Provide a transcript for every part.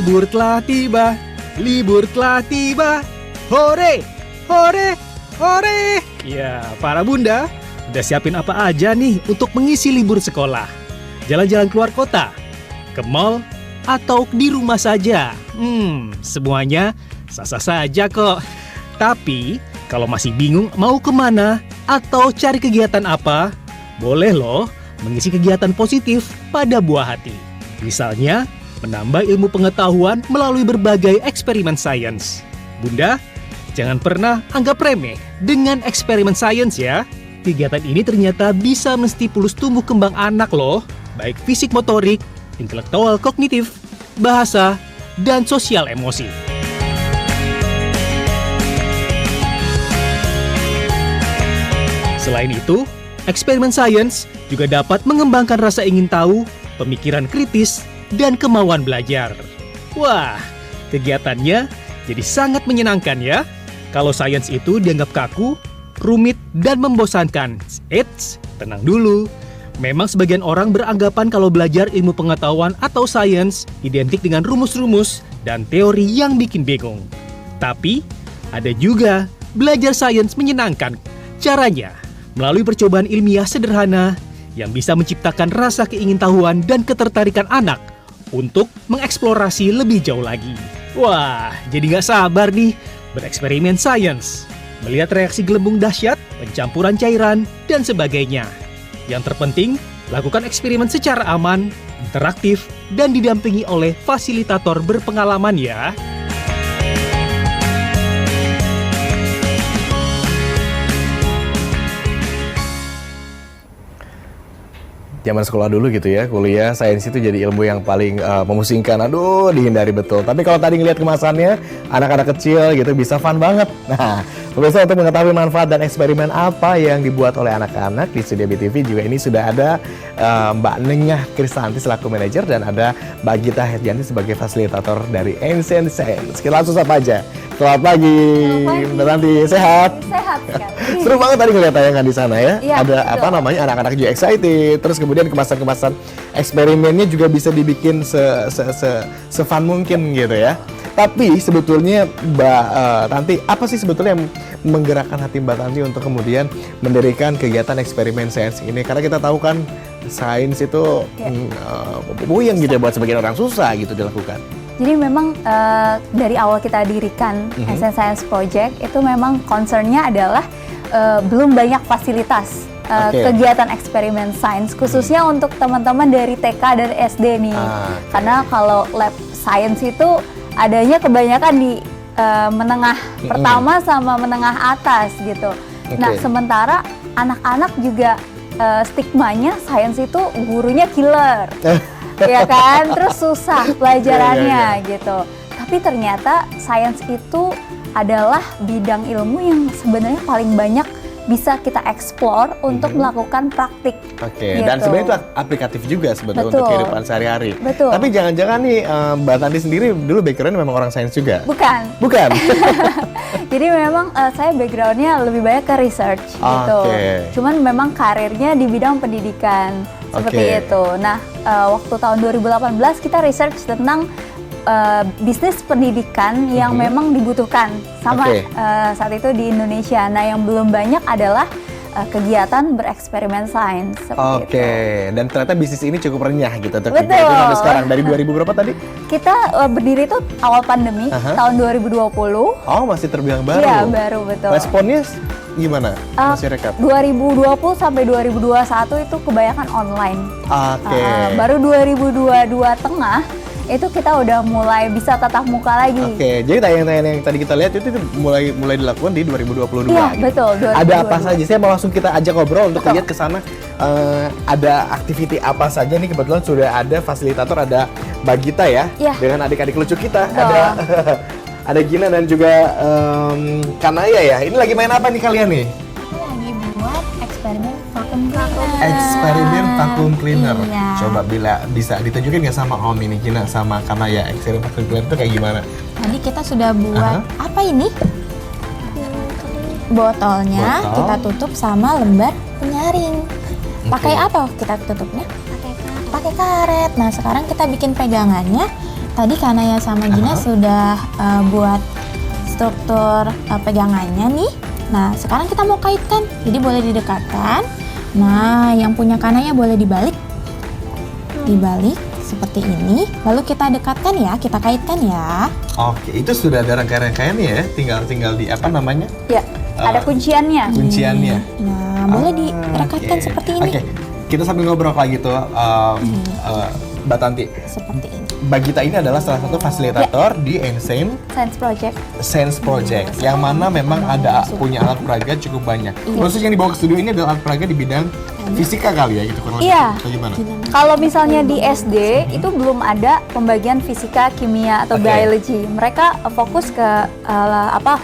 Libur telah tiba, libur telah tiba. Hore, hore, hore. Ya, para bunda, udah siapin apa aja nih untuk mengisi libur sekolah? Jalan-jalan keluar kota, ke mall, atau di rumah saja? Semuanya sah-sah saja kok. Tapi, kalau masih bingung mau kemana atau cari kegiatan apa, boleh loh mengisi kegiatan positif pada buah hati. Misalnya, menambah ilmu pengetahuan melalui berbagai eksperimen sains. Bunda, jangan pernah anggap remeh dengan eksperimen sains ya. Kegiatan ini ternyata bisa menstimulus tumbuh kembang anak loh, baik fisik motorik, intelektual kognitif, bahasa, dan sosial emosi. Selain itu, eksperimen sains juga dapat mengembangkan rasa ingin tahu, pemikiran kritis, dan kemauan belajar. Wah, kegiatannya jadi sangat menyenangkan ya. Kalau sains itu dianggap kaku, rumit, dan membosankan. Eits, tenang dulu. Memang sebagian orang beranggapan kalau belajar ilmu pengetahuan atau sains identik dengan rumus-rumus dan teori yang bikin bingung. Tapi, ada juga belajar sains menyenangkan. Caranya, melalui percobaan ilmiah sederhana yang bisa menciptakan rasa keingintahuan dan ketertarikan anak untuk mengeksplorasi lebih jauh lagi. Wah, jadi gak sabar nih bereksperimen sains, melihat reaksi gelembung dahsyat, pencampuran cairan, dan sebagainya. Yang terpenting, lakukan eksperimen secara aman, interaktif, dan didampingi oleh fasilitator berpengalaman ya. Zaman sekolah dulu gitu ya, kuliah sains itu jadi ilmu yang paling memusingkan. Aduh, dihindari betul. Tapi kalau tadi ngelihat kemasannya, anak-anak kecil gitu bisa fun banget. Nah, pemirsa, untuk mengetahui manfaat dan eksperimen apa yang dibuat oleh anak-anak di studio BTV juga ini sudah ada Mbak Nengah Kristanti selaku manajer dan ada Mbak Gita Herjanti sebagai fasilitator dari Ancient Science. Kita langsung sapa aja. Selamat pagi, Mbak Tanti, sehat? Sehat sekali. Seru banget tadi ngeliat tayangan di sana ya. Iya, ada betul. apa namanya, anak-anak juga excited. Terus kemudian kemasan-kemasan eksperimennya juga bisa dibikin se-fun mungkin gitu ya. Tapi sebetulnya Mbak Tanti, apa sih sebetulnya yang menggerakkan hati Mbak Tanti untuk kemudian mendirikan kegiatan eksperimen sains ini? Karena kita tahu kan sains itu puyeng gitu ya, buat sebagian orang susah gitu dilakukan. Jadi memang dari awal kita dirikan Ancient Science Project itu memang concernnya adalah belum banyak fasilitas kegiatan eksperimen sains khususnya untuk teman-teman dari TK dan SD nih. Karena kalau lab sains itu adanya kebanyakan di menengah pertama sama menengah atas gitu. Nah, sementara anak-anak juga stigmanya sains itu gurunya killer. Ya kan, terus susah pelajarannya gitu. Tapi ternyata sains itu adalah bidang ilmu yang sebenarnya paling banyak bisa kita eksplor untuk melakukan praktik. Gitu. Dan sebenarnya itu aplikatif juga sebetulnya untuk kehidupan sehari-hari. Betul. Tapi jangan-jangan nih Mbak Tanti sendiri dulu background memang orang sains juga? Bukan. Jadi memang saya backgroundnya lebih banyak ke research gitu. Cuman memang karirnya di bidang pendidikan. Seperti itu. Nah, waktu tahun 2018 kita research tentang bisnis pendidikan yang memang dibutuhkan sama saat itu di Indonesia. Nah, yang belum banyak adalah kegiatan bereksperimen sains. Dan ternyata bisnis ini cukup renyah gitu untuk kita itu sampai sekarang. Dari 2000 berapa tadi? Kita berdiri itu awal pandemi, tahun 2020. Oh, masih terbilang baru? Iya, baru, betul. Responnya gimana masyarakat? 2020 sampai 2021 itu kebanyakan online. Baru 2022 tengah itu kita udah mulai bisa tatap muka lagi. Jadi tayangan-tayangan yang tadi kita lihat itu mulai dilakukan di 2022. Iya, gitu. betul. 2022. Ada apa saja? Saya mau langsung kita ajak ngobrol untuk lihat ke sana. Ada aktiviti apa saja nih? Kebetulan sudah ada fasilitator, ada Mbak Gita ya, dengan adik-adik lucu kita. Ada Gina dan juga Kanaya ya. Ini lagi main apa nih kalian nih? Aku lagi buat eksperimen vacuum cleaner. Eksperimen vacuum cleaner. Iya. Coba bisa ditunjukin nggak sama Om ini, Gina sama Kanaya, eksperimen vacuum cleaner itu kayak gimana? Tadi kita sudah buat apa ini? Botolnya kita tutup sama lembar penyaring. Pakai apa kita tutupnya? Pakai karet. Nah, sekarang kita bikin pegangannya tadi Kanaya sama Gina sudah buat struktur pegangannya nih. Nah, sekarang kita mau kaitkan. Jadi boleh didekatkan. Nah, yang punya Kanaya boleh dibalik. Dibalik seperti ini. Lalu kita dekatkan ya, kita kaitkan ya. Oke, itu sudah ada rangkaian-rangkaiannya ya. Tinggal di apa namanya? Ya, ada kunciannya. Kunciannya. Nah, boleh direkatkan Oke. seperti ini. Oke, kita sambil ngobrol lagi tuh, Mbak Tanti. Seperti ini. Bagita ini adalah salah satu fasilitator di Ensign Science Project. Science Project, yang mana memang ada punya alat peraga cukup banyak. Khusus yang dibawa ke studio ini adalah alat peraga di bidang fisika kali ya, gitu kurang lebih. Iya. Atau gimana? Kalau misalnya di SD itu belum ada pembagian fisika, kimia atau Oke. biology. Mereka fokus ke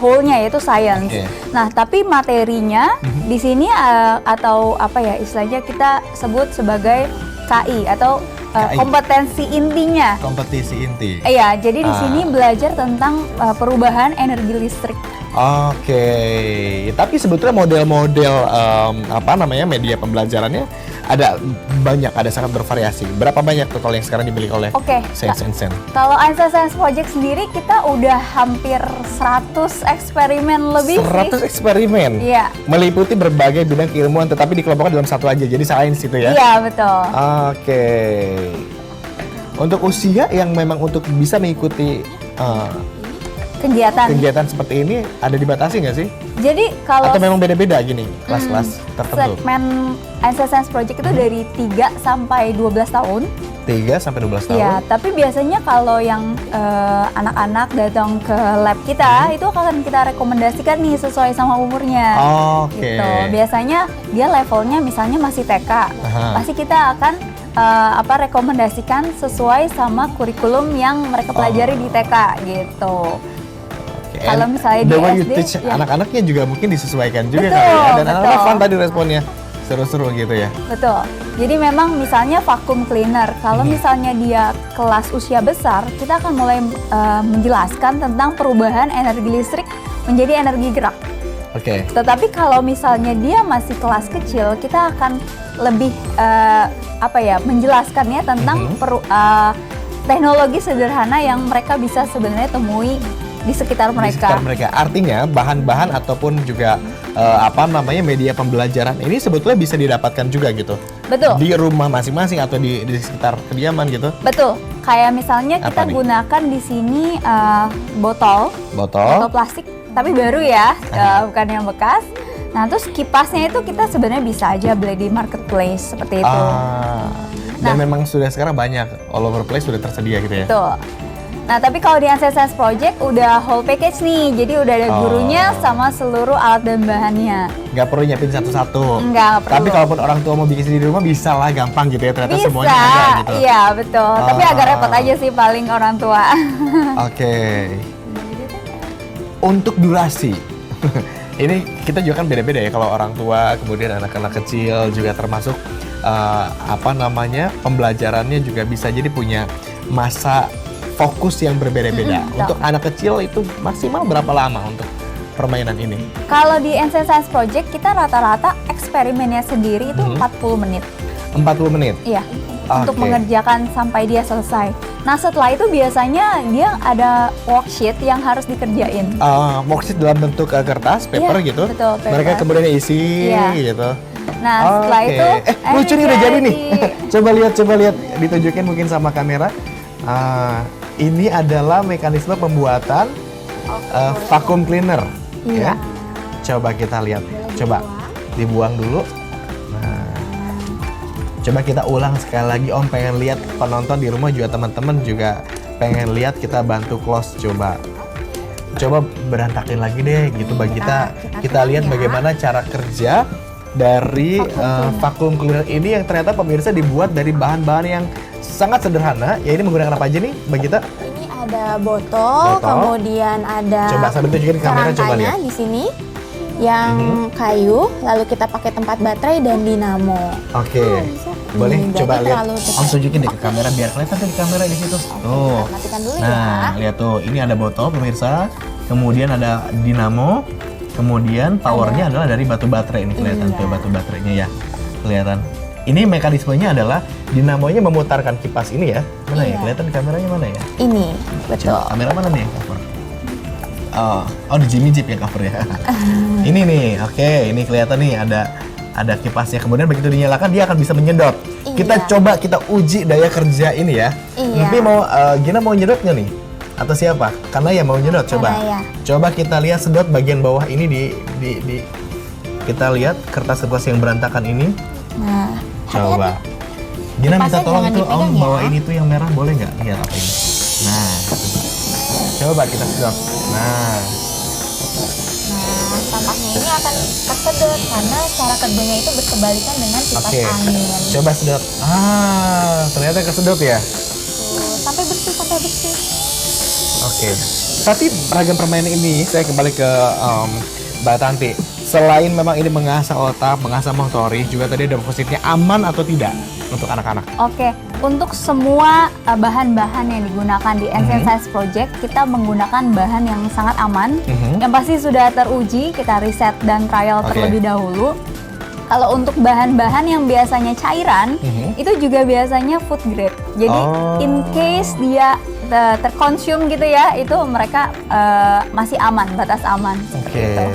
whole-nya yaitu science. Oke. Nah, tapi materinya di sini atau apa ya istilahnya kita sebut sebagai KI atau KI. kompetensi intinya. Kompetisi inti. Iya, jadi di Ah. sini belajar tentang perubahan energi listrik. Oke, tapi sebetulnya model-model apa namanya media pembelajarannya ada banyak, ada sangat bervariasi. Berapa banyak tuh kalau yang sekarang dimiliki oleh Oke, Science and Sen? Kalau Einstein Science Project sendiri kita udah hampir 100 eksperimen lebih 100 sih. eksperimen, Iya. meliputi berbagai bidang keilmuan, tetapi dikelompokkan dalam satu aja, jadi sains itu ya? Iya, betul. Oke. Untuk usia yang memang untuk bisa mengikuti Kegiatan. kegiatan seperti ini ada dibatasi nggak sih? Jadi kalau Atau memang beda-beda gini kelas-kelas tertentu? segmen Einstein Science Project itu dari 3 sampai 12 tahun. 3 sampai 12 tahun? Iya, tapi biasanya kalau yang anak-anak datang ke lab kita itu akan kita rekomendasikan nih sesuai sama umurnya. Oke. Gitu. Biasanya dia levelnya misalnya masih TK. Aha. Pasti kita akan rekomendasikan sesuai sama kurikulum yang mereka pelajari di TK gitu. Oke, Kalau and misalnya the di way you SD, teach ya. anak-anaknya juga mungkin disesuaikan juga Betul, kali ya. Dan anak-anak betul. fun tadi responnya, seru-seru gitu ya. Betul. Jadi memang misalnya vacuum cleaner, kalau misalnya dia kelas usia besar, kita akan mulai menjelaskan tentang perubahan energi listrik menjadi energi gerak. Oke. Tetapi kalau misalnya dia masih kelas kecil, kita akan lebih menjelaskannya tentang teknologi sederhana yang mereka bisa sebenarnya temui di sekitar Di mereka. sekitar mereka. Artinya bahan-bahan ataupun juga media pembelajaran ini sebetulnya bisa didapatkan juga gitu. Betul. Di rumah masing-masing atau di sekitar kediaman gitu. Betul. Kayak misalnya Apa kita nih? gunakan di sini botol Botol. plastik tapi baru ya, bukan yang bekas. Nah, terus kipasnya itu kita sebenarnya bisa aja beli di marketplace seperti itu. Dan Nah. memang sudah sekarang banyak all over place sudah tersedia gitu ya. Betul. Nah, tapi kalau di Einstein Science Project udah whole package nih. Jadi udah ada gurunya sama seluruh alat dan bahannya. Nggak perlu nyiapin satu-satu. Nggak perlu. Tapi kalaupun orang tua mau bikin sendiri di rumah bisa lah, gampang gitu ya. Ternyata Bisa, semuanya ada gitu. iya betul. Tapi agak repot aja sih paling orang tua. Oke. Untuk durasi. Ini kita juga kan beda-beda ya kalau orang tua, kemudian anak-anak kecil juga termasuk pembelajarannya juga bisa jadi punya masa fokus yang berbeda-beda. betul. Untuk anak kecil itu maksimal berapa lama untuk permainan ini? Kalau di Einstein Science Project kita rata-rata eksperimennya sendiri itu 40 menit. 40 menit? Iya. Untuk Oke. mengerjakan sampai dia selesai. Nah, setelah itu biasanya dia ada worksheet yang harus dikerjain. Worksheet dalam bentuk kertas, paper Iya, gitu. betul, paper. Mereka kemudian isi Iya. gitu. Nah, setelah Oke. itu Lucu nih udah jadi nih. jadi. coba lihat, ditunjukin mungkin sama kamera. Ini adalah mekanisme pembuatan vacuum cleaner. Iya. Ya. Coba kita lihat. Coba dibuang dulu. Nah, coba kita ulang sekali lagi. Om pengen lihat, penonton di rumah juga teman-teman juga pengen lihat, kita bantu close coba. Coba berantakin lagi deh gitu bagi kita lihat bagaimana cara kerja dari vacuum cleaner ini yang ternyata pemirsa dibuat dari bahan-bahan yang sangat sederhana. Ya ini menggunakan apa aja nih Mbak Gita? Ini ada botol, kemudian ada Coba sambil tunjukin kamera, coba kerangkanya lihat. di sini yang kayu, lalu kita pakai tempat baterai dan dinamo. Oke. Boleh Berarti coba lihat. terlalu dekat. Om tunjukin deh ke kamera biar kelihatan tuh di kamera di situ. Tuh. Matikan dulu Nah, lihat tuh, ini ada botol pemirsa, kemudian ada dinamo, kemudian powernya adalah dari batu baterai. Ini kelihatan tuh batu baterainya ya, kelihatan. Ini mekanismenya adalah dinamonya memutarkan kipas ini ya. Mana ya? Iya. Kelihatan kameranya mana ya? Ini, betul. Coba, kamera mana nih yang cover? Oh di Jimmy Jeep ya cover ya. Ini nih, oke, ini kelihatan nih ada kipasnya. Kemudian begitu dinyalakan dia akan bisa menyedot. Iya. Kita coba kita uji daya kerja ini ya. Iya. Tapi mau Gina mau nyedot nggak nih? Atau siapa? Karena ya mau nyedot coba. Karena ya. Coba kita lihat sedot bagian bawah ini di kita lihat kertas-kertas yang berantakan ini. Nah, Coba. hati-hati. Gina minta Kipasnya tolong jangan itu dipegang ya. bawa ini tuh yang merah boleh nggak? Lihat apa ini? Nah, coba kita sedot. Nah, Nah, tampaknya ini akan kesedot karena cara kerjanya itu bersebalikan dengan kipas oke. angin. Coba sedot. Ternyata kesedot ya. Tuh, sampai bersih, sampai bersih. Oke. Tapi ragam permainan ini saya kembali ke Mbak Tanti. Selain memang ini mengasah otak, mengasah motorik, juga tadi ada positifnya aman atau tidak untuk anak-anak. Oke, untuk semua bahan-bahan yang digunakan di Ancient Science Project, kita menggunakan bahan yang sangat aman, yang pasti sudah teruji, kita riset dan trial Oke. terlebih dahulu. Kalau untuk bahan-bahan yang biasanya cairan, itu juga biasanya food grade. Jadi in case dia terkonsum gitu ya, itu mereka masih aman, batas aman. Oke. Gitu.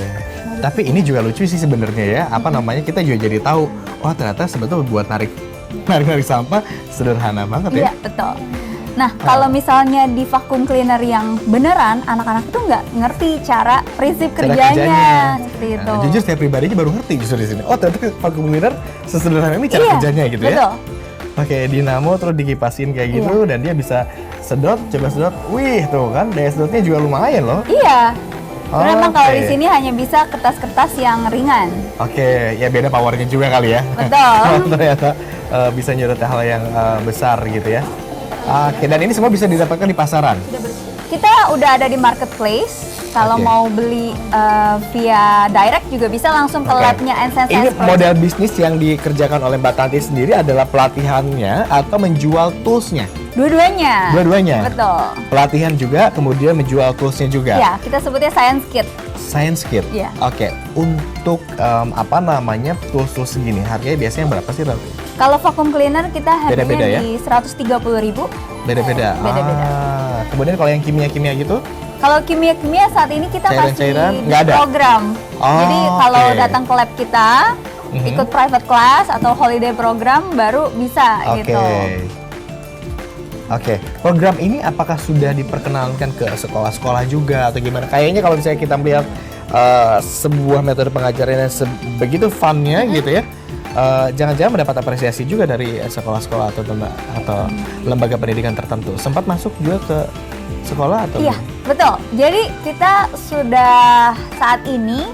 Tapi ini juga lucu sih sebenarnya ya. Apa namanya? Kita juga jadi tahu, oh ternyata sebetulnya buat narik sampah sederhana banget ya. Iya, betul. Nah, kalau misalnya di vacuum cleaner yang beneran, anak-anak itu nggak ngerti cara prinsip Cara kerjanya. Seperti itu. Nah, jujur saya pribadinya baru ngerti justru di sini. Oh ternyata vacuum cleaner sesederhana ini cara Iya, kerjanya gitu ya. betul. Pakai dinamo terus dikipasin kayak gitu dan dia bisa sedot, coba sedot. Wih, tuh kan daya sedotnya juga lumayan loh. Iya. Karena memang kalau Oke. di sini hanya bisa kertas-kertas yang ringan. Oke, ya beda powernya juga kali ya. Betul. Ternyata bisa nyedot hal yang besar gitu ya. Oke, dan ini semua bisa didapatkan di pasaran. Kita udah ada di marketplace. Kalau Oke. mau beli via direct juga bisa langsung ke Oke. labnya Ancient Ini Science Project. model bisnis yang dikerjakan oleh Mbak Tanti sendiri adalah pelatihannya atau menjual toolsnya? Dua-duanya. Dua-duanya? Betul. Pelatihan juga, kemudian menjual toolsnya juga? Ya, kita sebutnya Science Kit. Science Kit? Iya. Oke, untuk apa namanya tools-tools segini, harganya biasanya berapa sih Ratu? Kalau vacuum cleaner kita harganya Beda-beda ya? di 130.000. Beda-beda? Beda-beda. Kemudian kalau yang kimia-kimia gitu? Kalau kimia-kimia saat ini kita Cairan-cairan masih nggak ada? program. Oh, Jadi kalau oke. datang ke lab kita, ikut private class atau holiday program baru bisa Oke. gitu. Oke, program ini apakah sudah diperkenalkan ke sekolah-sekolah juga atau gimana? Kayaknya kalau misalnya kita melihat sebuah metode pengajaran yang begitu funnya gitu ya, jangan-jangan mendapat apresiasi juga dari sekolah-sekolah atau lembaga pendidikan tertentu. Sempat masuk juga ke sekolah atau? Iya, betul. Jadi kita sudah saat ini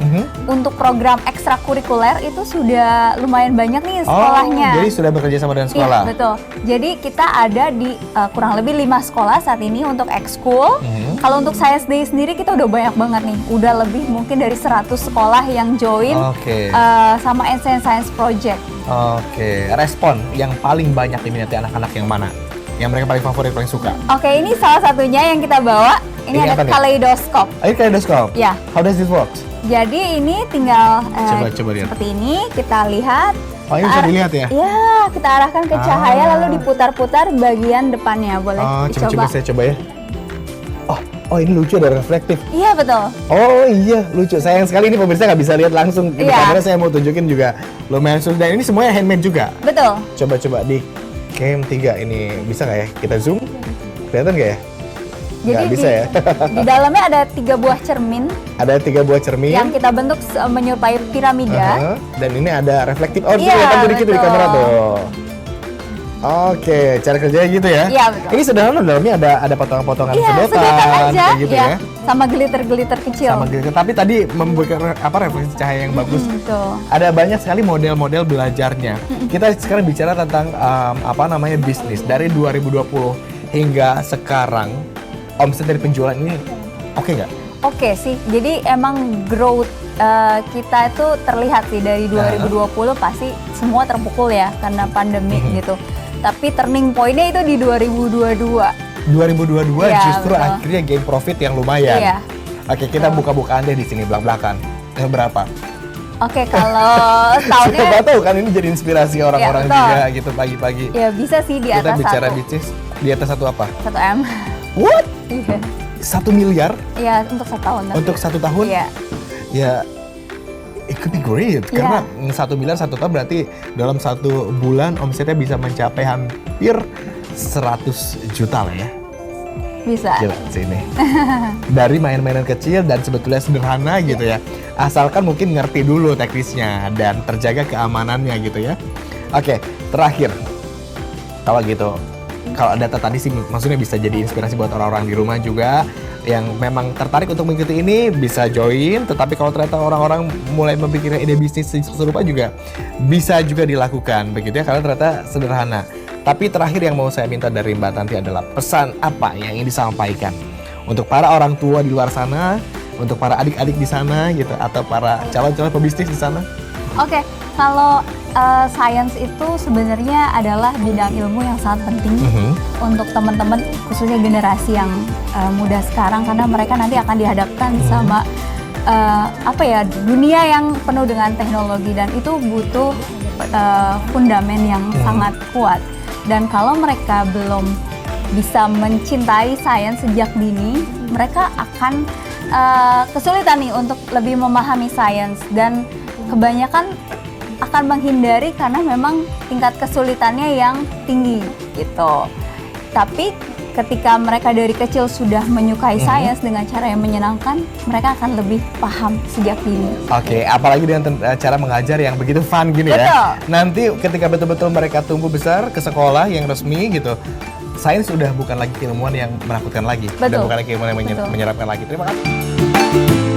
untuk program ekstrakurikuler itu sudah lumayan banyak nih sekolahnya. Oh, jadi sudah bekerja sama dengan sekolah? Iya, betul. Jadi kita ada di kurang lebih 5 sekolah saat ini untuk ekskul. Kalau untuk Science Day sendiri kita udah banyak banget nih. Udah lebih mungkin dari 100 sekolah yang join Oke. sama Ancient Science Project. Oke, respon yang paling banyak diminati anak-anak yang mana? Yang mereka paling favorit, paling suka? Oke, ini salah satunya yang kita bawa. Ini Ini apa ada nih? kaleidoskop. Ayo kaleidoskop. Ya. How does this work? Jadi ini tinggal Coba lihat. seperti ini, kita lihat. Oh, ini bisa dilihat ya? Ya, kita arahkan ke cahaya lalu diputar-putar bagian depannya. Boleh Oh, dicoba. coba saya coba ya. Oh, ini lucu, ada reflektif. Iya, betul. Oh iya, lucu. Sayang sekali ini pemirsa nggak bisa lihat langsung di Iya. kamera. Saya mau tunjukin juga lumayan susah. Dan ini semuanya handmade juga. Betul. Coba di cam 3 ini bisa nggak ya? Kita zoom. Kelihatan nggak ya? Nggak bisa ya? Di dalamnya ada 3 buah cermin Ada 3 buah cermin. yang kita bentuk menyerupai piramida. Dan ini ada reflektif. Oh, Iya, kelihatan tuh dikit di betul. kamera tuh. Oke, cara kerjanya gitu ya? Iya, betul. Ini sederhana, dalamnya ada potongan-potongan Iya, sedotan, sedotan aja. kayak gitu Iya, ya. sama glitter-glitter kecil. Sama gitu. Tapi tadi memberikan refleksi cahaya yang bagus. Tuh. Ada banyak sekali model-model belajarnya. Kita sekarang bicara tentang bisnis dari 2020 hingga sekarang. Omset dari penjualan ini oke nggak? Oke sih, jadi emang growth kita itu terlihat sih dari 2020 pasti semua terpukul ya karena pandemi gitu. Tapi turning point-nya itu di 2022. 2022 Iya, justru betul. akhirnya gain profit yang lumayan. Iya. Oke, kita buka-bukaan deh di sini belak-belakan. Berapa? Oke, kalau tahunnya Siapa tahu kan ini jadi inspirasi orang-orang betul. juga gitu pagi-pagi. ya bisa sih di Kita atas bicara 1 bisnis di atas 1 apa? M. What? Iya. 1 miliar Iya, untuk 1 tahun. untuk 1 tahun? Iya. Ya, it could be great. Iya. Karena 1 miliar 1 tahun berarti dalam 1 bulan omsetnya bisa mencapai hampir 100 juta lah ya. Bisa. Gila sih ini. Dari main-mainan kecil dan sebetulnya sederhana gitu ya. Asalkan mungkin ngerti dulu teknisnya dan terjaga keamanannya gitu ya. Oke, terakhir. Kalau gitu, kalau data tadi sih maksudnya bisa jadi inspirasi buat orang-orang di rumah juga yang memang tertarik untuk mengikuti ini bisa join, tetapi kalau ternyata orang-orang mulai memikirkan ide bisnis serupa juga bisa juga dilakukan begitu ya, karena ternyata sederhana. Tapi terakhir yang mau saya minta dari Mbak Tanti adalah pesan apa yang ingin disampaikan untuk para orang tua di luar sana, untuk para adik-adik di sana gitu, atau para calon-calon pebisnis di sana? Oke, kalau science itu sebenarnya adalah bidang ilmu yang sangat penting untuk teman-teman, khususnya generasi yang muda sekarang, karena mereka nanti akan dihadapkan sama dunia yang penuh dengan teknologi, dan itu butuh fundamen yang sangat kuat. Dan kalau mereka belum bisa mencintai sains sejak dini, mereka akan kesulitan nih untuk lebih memahami sains, dan kebanyakan akan menghindari karena memang tingkat kesulitannya yang tinggi gitu. Tapi ketika mereka dari kecil sudah menyukai sains dengan cara yang menyenangkan, mereka akan lebih paham sejak dini. Oke, apalagi dengan cara mengajar yang begitu fun gini Betul. ya. Nanti ketika betul-betul mereka tumbuh besar ke sekolah yang resmi gitu, sains sudah bukan lagi keilmuan yang menakutkan lagi. Sudah Betul. bukan lagi keilmuan yang Betul. menyeramkan lagi. Terima kasih.